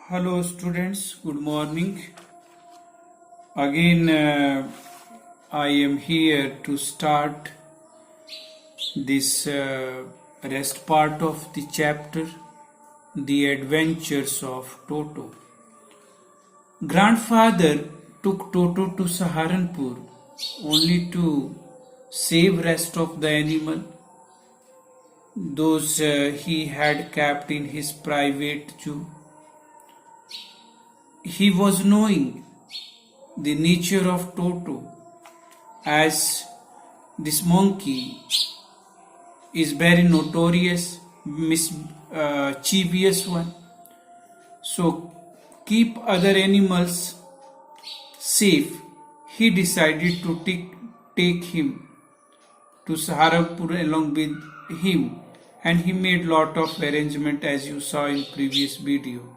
Hello students, good morning. Again, I am here to start this rest part of the chapter, The Adventures of Toto. Grandfather took Toto to Saharanpur only to save rest of the animal, those he had kept in his private zoo. He was knowing the nature of Toto, as this monkey is very notorious, mischievous one. So keep other animals safe, he decided to take him to Saharanpur along with him, and he made lot of arrangement as you saw in previous video.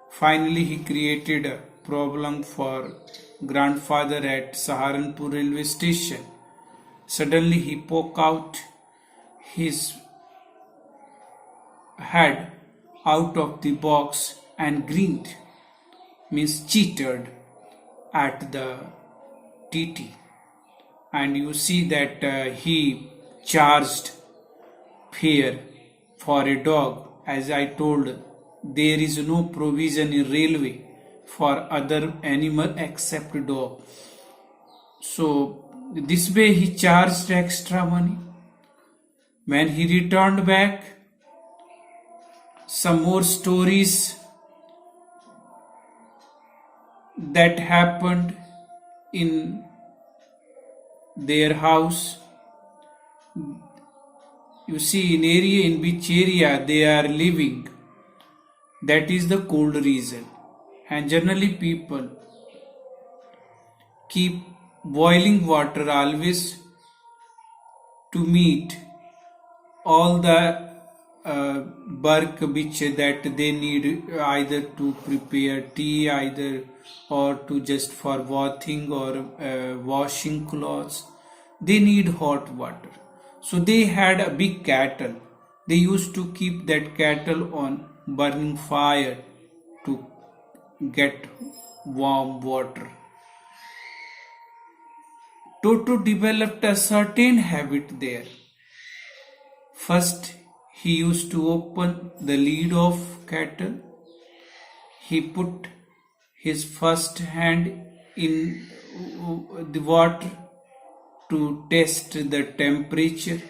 Finally, he created a problem for grandfather at Saharanpur railway station. Suddenly, he poked out his head out of the box and grinned, means cheated at the TT. And you see that he charged fare for a dog. As I told, there is no provision in railway for other animal except dog. So this way he charged extra money. When he returned back, some more stories that happened in their house. You see, in which area they are living, that is the cold region, and generally people keep boiling water always to meet all the work which that they need, either to prepare tea, either or to just for bathing or washing clothes. They need hot water. So they had a big kettle. They used to keep that kettle on burning fire to get warm water. Toto developed a certain habit there. First, he used to open the lid of kettle. He put his first hand in the water to test the temperature.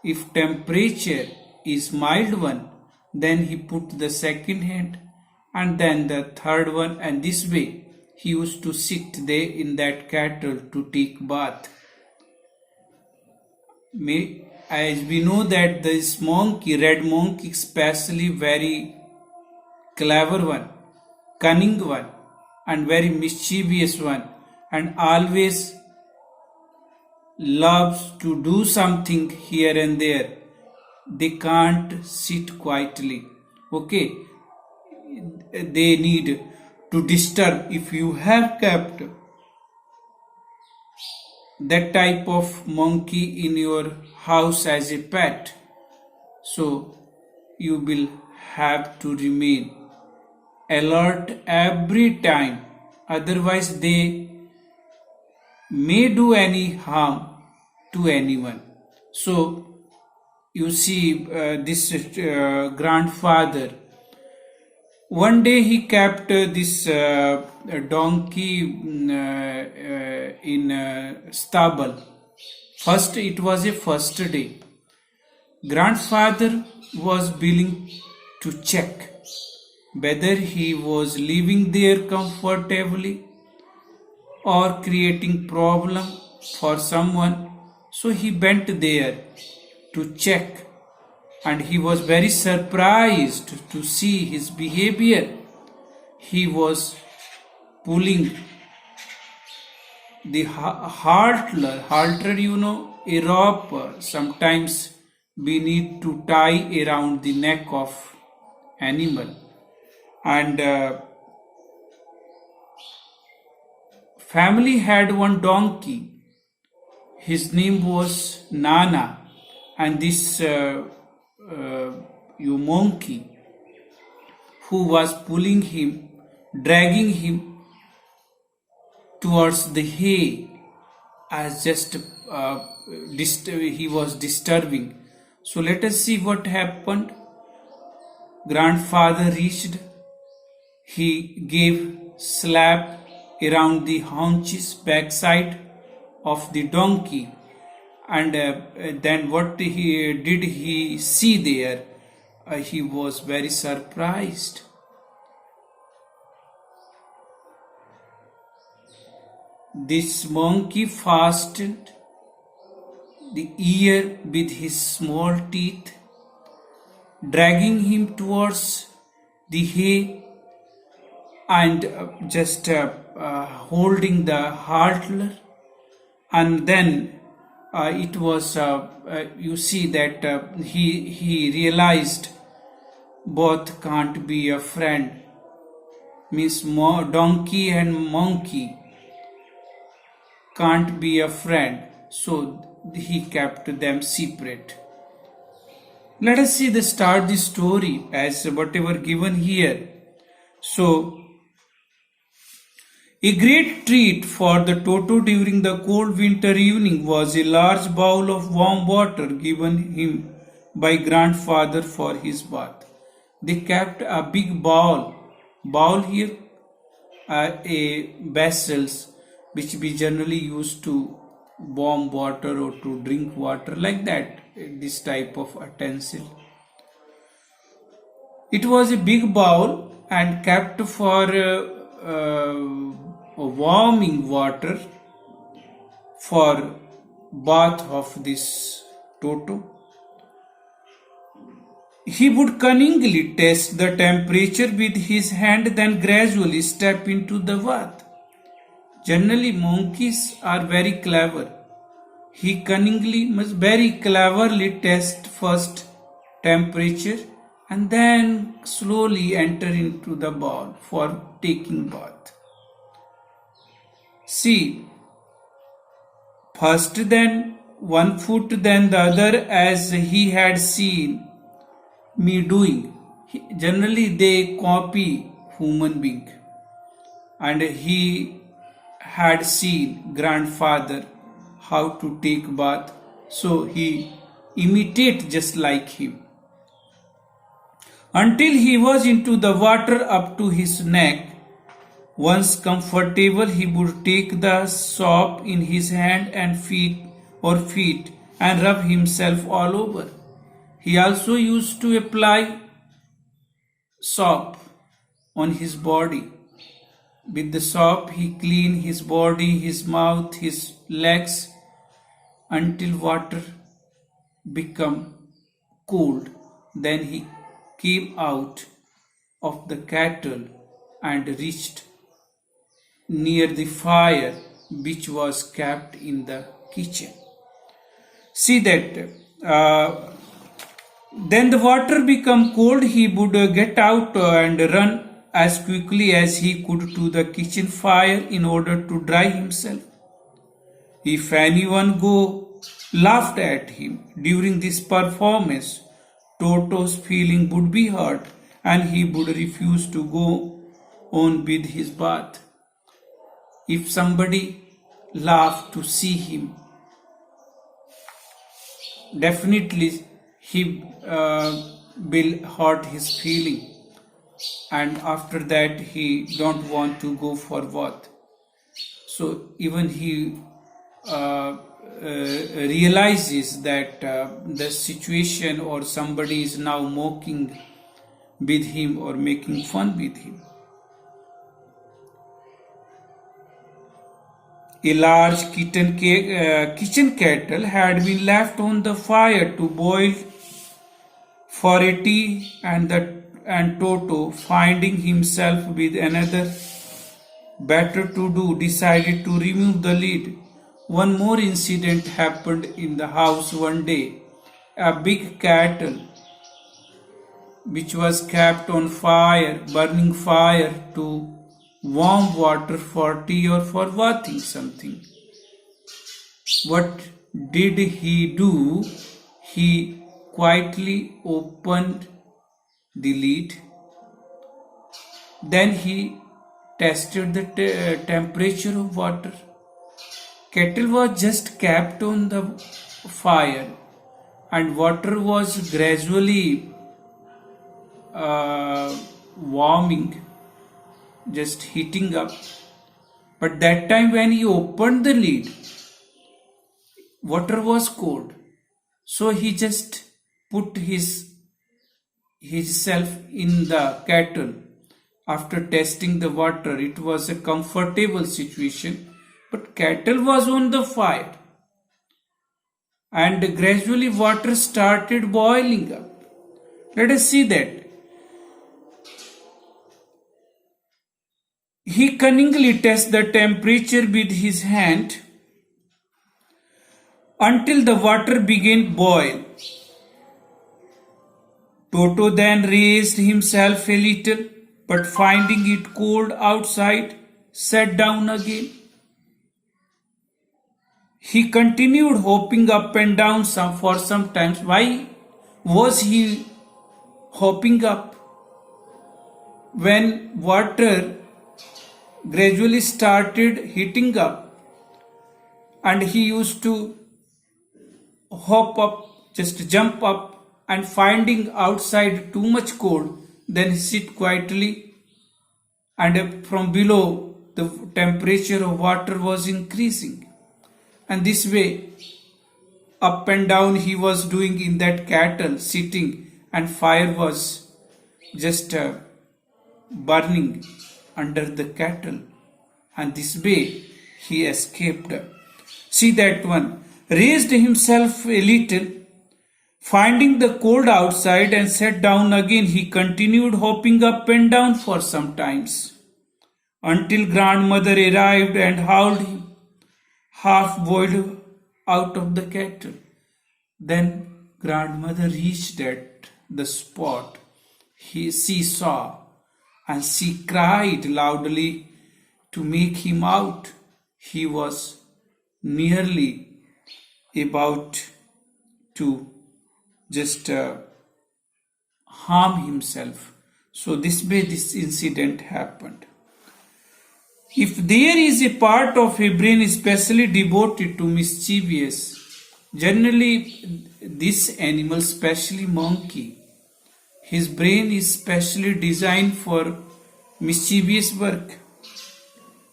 If temperature is mild one, then he put the second hand and then the third one, and this way he used to sit there in that kettle to take bath. As we know that this monkey, red monkey, especially very clever one, cunning one, and very mischievous one, and always loves to do something here and there. They can't sit quietly. Okay, they need to disturb. If you have kept that type of monkey in your house as a pet, so you will have to remain alert every time, otherwise they may do any harm to anyone. So you see, this grandfather, one day he kept this donkey in stable. First, it was a first day. Grandfather was willing to check whether he was living there comfortably or creating problem for someone. So he went there to check, and he was very surprised to see his behavior. He was pulling the halter, a rope sometimes we need to tie around the neck of animal. And family had one donkey. His name was Nana, and this monkey who was pulling him, dragging him towards the hay as just he was disturbing. So let us see what happened. Grandfather reached. He gave slap around the haunches backside of the donkey, and then what he see there? He was very surprised. This monkey fastened the ear with his small teeth, dragging him towards the hay and just holding the halter, and then it was you see that he realized both can't be a friend, means donkey and monkey can't be a friend, so he kept them separate. Let us see the start the story as whatever given here. So a great treat for the Toto during the cold winter evening was a large bowl of warm water given him by grandfather for his bath. They kept a big bowl here, a vessels which we generally use to warm water or to drink water, like that, this type of utensil. It was a big bowl and kept for warming water for bath of this Toto. He would cunningly test the temperature with his hand, then gradually step into the bath. Generally, monkeys are very clever. He must very cleverly test first temperature and then slowly enter into the bowl for taking bath. See, first then one foot, then the other, as he had seen me doing. Generally, they copy human being, and he had seen grandfather how to take bath, so he imitate just like him. Until he was into the water up to his neck. Once comfortable, he would take the soap in his hand and feet and rub himself all over. He also used to apply soap on his body. With the soap, he cleaned his body, his mouth, his legs until water became cold. Then he came out of the kettle and reached near the fire which was kept in the kitchen. See that then the water become cold, he would get out and run as quickly as he could to the kitchen fire in order to dry himself. If anyone laughed at him during this performance, Toto's feeling would be hurt and he would refuse to go on with his bath. If somebody laughed to see him, definitely he will hurt his feeling, and after that he don't want to go for bath. So even he realizes that the situation or somebody is now mocking with him or making fun with him. A large kitchen kettle had been left on the fire to boil for a tea, and Toto, finding himself with another better to do, decided to remove the lid. One more incident happened in the house one day. A big kettle which was kept on fire, burning fire to warm water for tea or for bathing something. What did he do? He quietly opened the lid Then he tested the temperature of water. Kettle was just kept on the fire and water was gradually warming, just heating up. But that time when he opened the lid, water was cold. So he just put himself in the kettle. After testing the water, it was a comfortable situation, but kettle was on the fire. And gradually water started boiling up. Let us see that. He cunningly tests the temperature with his hand until the water began boil. Toto then raised himself a little, but finding it cold outside, sat down again. He continued hopping up and down for some time. Why was he hopping up? When water gradually started heating up and he used to hop up, just jump up, and finding outside too much cold, then he sit quietly, and from below the temperature of water was increasing. And this way, up and down he was doing in that kettle, sitting, and fire was just burning under the kettle. And this way he escaped. See that one. Raised himself a little, finding the cold outside, and sat down again. He continued hopping up and down for some times, until grandmother arrived and hauled him half boiled out of the kettle. Then grandmother reached at the spot she saw, and she cried loudly to make him out. He was nearly about to just harm himself. So this way this incident happened. If there is a part of a brain especially devoted to mischievous, generally this animal, especially monkey, his brain is specially designed for mischievous work.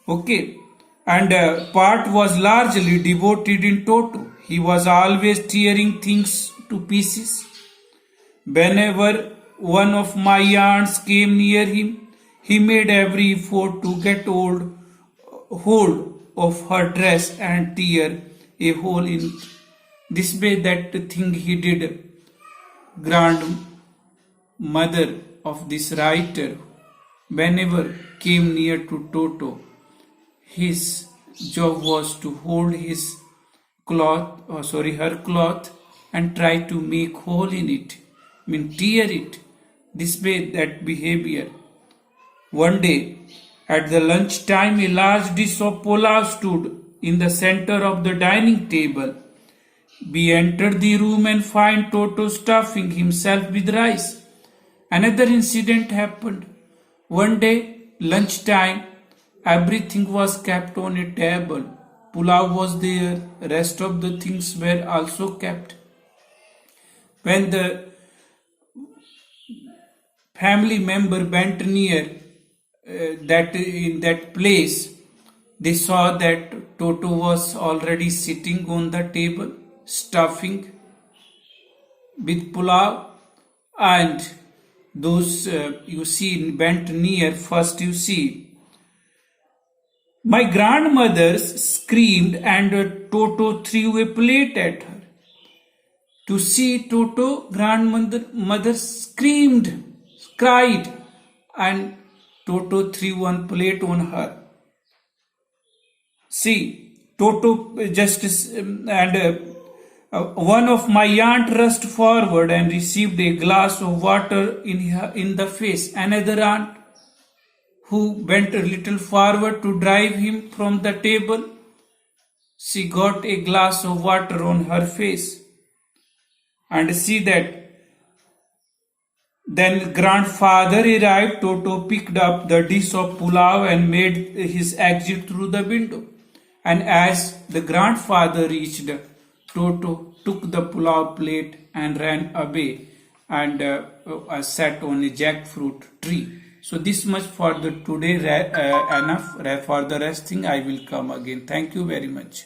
Okay, and part was largely devoted in Toto. He was always tearing things to pieces. Whenever one of my aunts came near him, he made every effort to get hold of her dress and tear a hole in it. This way that thing he did. Grandmother of this writer, whenever came near to Toto, his job was to hold his her cloth, and try to make hole in it, tear it. This way that behavior. One day, at the lunch time, a large dish of pulao stood in the center of the dining table. We entered the room and find Toto stuffing himself with rice. Another incident happened. One day, lunchtime, everything was kept on a table. Pulao was there, rest of the things were also kept. When the family member went near in that place, they saw that Toto was already sitting on the table, stuffing with pulao, and those went near. First you see, my grandmother screamed and Toto threw a plate at her. To see Toto, grandmother cried, and Toto threw one plate on her. See, Toto one of my aunt rushed forward and received a glass of water in the face. Another aunt, who went a little forward to drive him from the table, she got a glass of water on her face. And see that Then grandfather arrived. Toto picked up the dish of pulao and made his exit through the window. And as the grandfather reached, Toto took the pulao plate and ran away and sat on a jackfruit tree. So this much for the today. Enough for the rest thing. I will come again. Thank you very much.